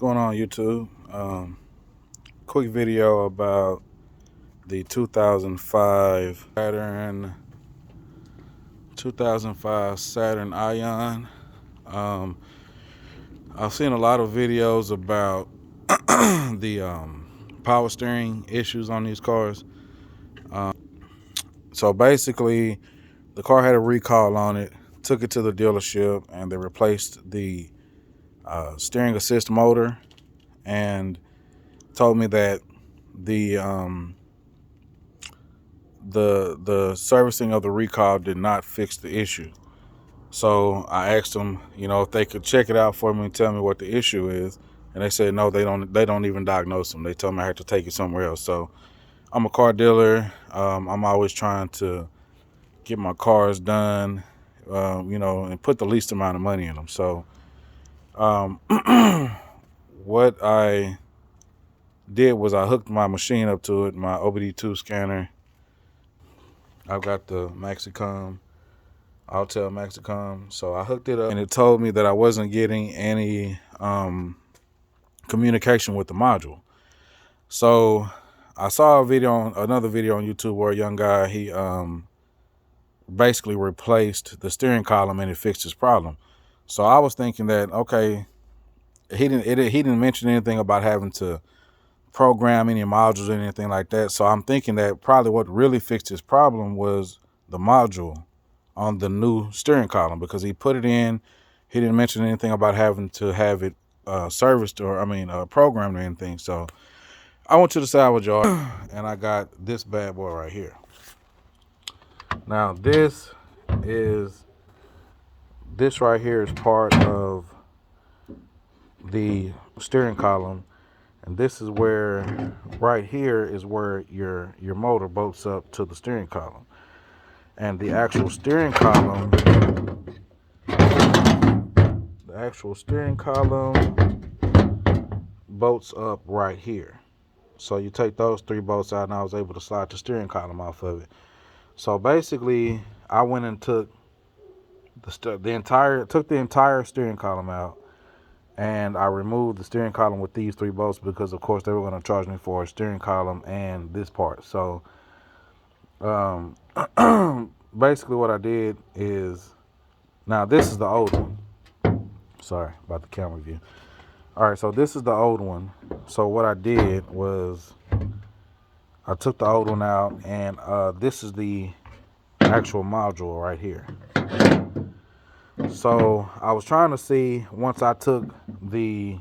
going on, YouTube? Quick video about the 2005 Saturn Ion. I've seen a lot of videos about the power steering issues on these cars. So basically, the car had a recall on it. Took it to the dealership, and they replaced the steering assist motor, and told me that the servicing of the recall did not fix the issue. So I asked them, if they could check it out for me and tell me what the issue is, and they said no, they don't even diagnose them. They told me I had to take it somewhere else. So I'm a car dealer. I'm always trying to get my cars done, and put the least amount of money in them. So what I did was I hooked my machine up to it, my OBD2 scanner. I've got the Maxicom, Altel Maxicom. So I hooked it up, and it told me that I wasn't getting any communication with the module. So I saw another video on YouTube where a young guy, he basically replaced the steering column and it fixed his problem. So I was thinking that, okay, he didn't mention anything about having to program any modules or anything like that. So I'm thinking that probably what really fixed his problem was the module on the new steering column, because he put it in. He didn't mention anything about having to have it serviced or programmed or anything. So I went to the salvage yard and I got this bad boy right here. Now this right here is part of the steering column, and this is where, right here is where your motor bolts up to the steering column, and the actual steering column bolts up right here. So you take those 3 bolts out, and I was able to slide the steering column off of it. So basically, I went and took the entire steering column out, and I removed the steering column with these 3 bolts because, of course, they were going to charge me for a steering column and this part. So basically what I did is, now this is the old one. Sorry about the camera view. All right, so this is the old one. So what I did was I took the old one out, and this is the actual module right here. So I was trying to see, once I took the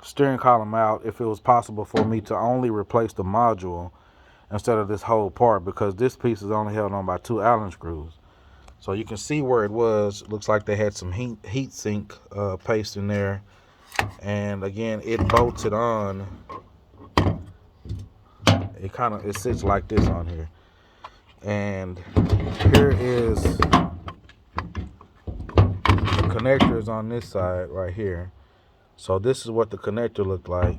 steering column out, if it was possible for me to only replace the module instead of this whole part, because this piece is only held on by 2 Allen screws. So you can see where it was. It looks like they had some heat sink paste in there, and again, it bolts it on. It sits like this on here, and here is the connectors on this side right here. So this is what the connector looked like.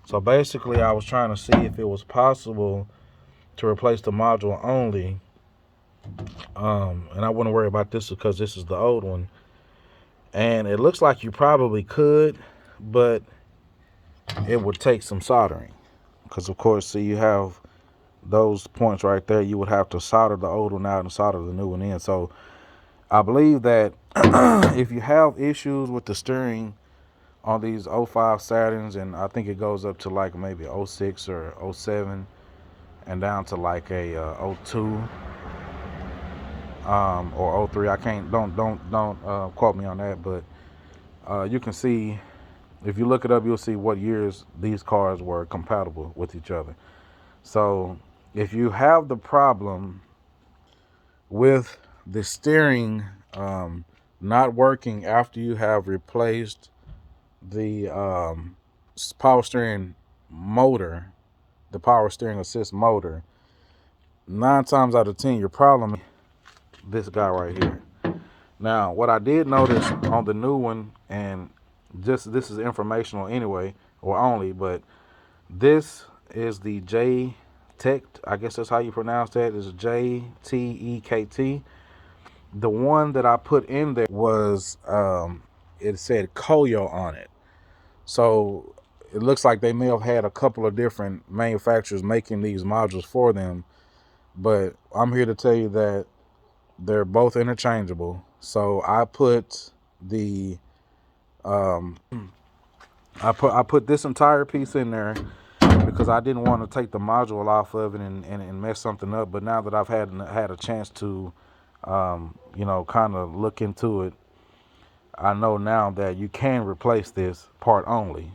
So basically, I was trying to see if it was possible to replace the module only, and I wouldn't worry about this because this is the old one, and it looks like you probably could, but it would take some soldering, because of course, see, you have those points right there. You would have to solder the old one out and solder the new one in. So I believe that if you have issues with the steering on these 05 Saturns, and I think it goes up to like maybe 06 or 07 and down to like a 02 or 03. I can't, don't quote me on that, but you can see, if you look it up, you'll see what years these cars were compatible with each other. So if you have the problem with the steering not working after you have replaced the power steering motor, the power steering assist motor, 9 times out of 10 your problem is this guy right here. Now what I did notice on the new one, and just this is informational anyway, or only, but this is the J-Tech, I guess that's how you pronounce that, is JTEKT. The one that I put in there was it said Koyo on it. So it looks like they may have had a couple of different manufacturers making these modules for them, but I'm here to tell you that they're both interchangeable. So I put the I put this entire piece in there because I didn't want to take the module off of it and mess something up. But now that I've had a chance to kind of look into it, I know now that you can replace this part only.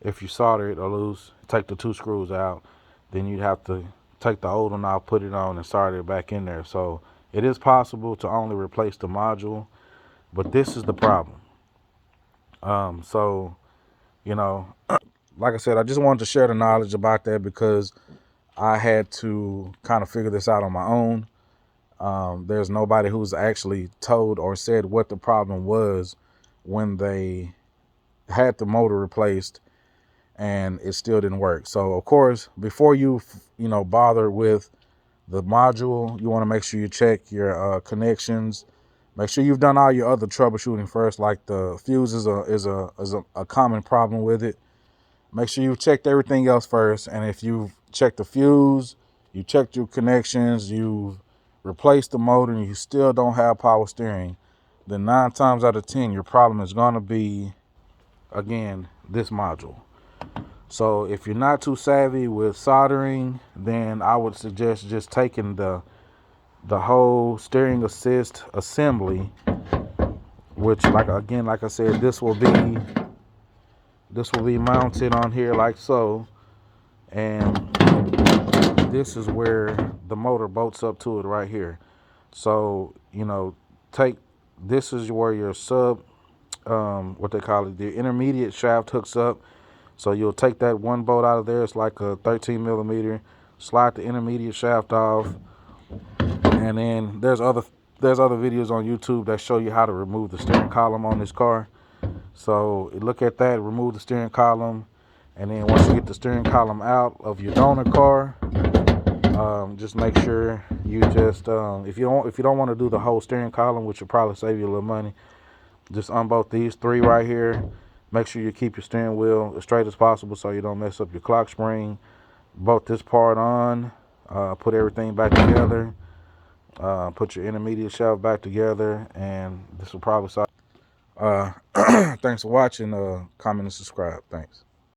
If you solder it or loose, take the two screws out, then you'd have to take the old one out, put it on, and solder it back in there. So it is possible to only replace the module, but this is the problem. So, like I said, I just wanted to share the knowledge about that because I had to kind of figure this out on my own. There's nobody who's actually told or said what the problem was when they had the motor replaced and it still didn't work. So of course, before you bother with the module, you want to make sure you check your connections. Make sure you've done all your other troubleshooting first, like the fuse is a common problem with it. Make sure you've checked everything else first, and if you've checked the fuse, you checked your connections, you've replaced the motor, and you still don't have power steering, then 9 times out of 10, your problem is going to be, again, this module. So if you're not too savvy with soldering, then I would suggest just taking the whole steering assist assembly, which like I said, this will be mounted on here like so, and this is where the motor bolts up to it right here. So this is where your what they call it, the intermediate shaft hooks up. So you'll take that one bolt out of there. It's like a 13 millimeter. Slide the intermediate shaft off, and then there's other videos on YouTube that show you how to remove the steering column on this car. So look at that. Remove the steering column, and then once you get the steering column out of your donor car, just make sure you just if you don't want to do the whole steering column, which will probably save you a little money, just unbolt these 3 right here. Make sure you keep your steering wheel as straight as possible so you don't mess up your clock spring. Bolt this part on, put everything back together, put your intermediate shaft back together, and this will probably solve. Thanks for watching. Comment and subscribe. Thanks.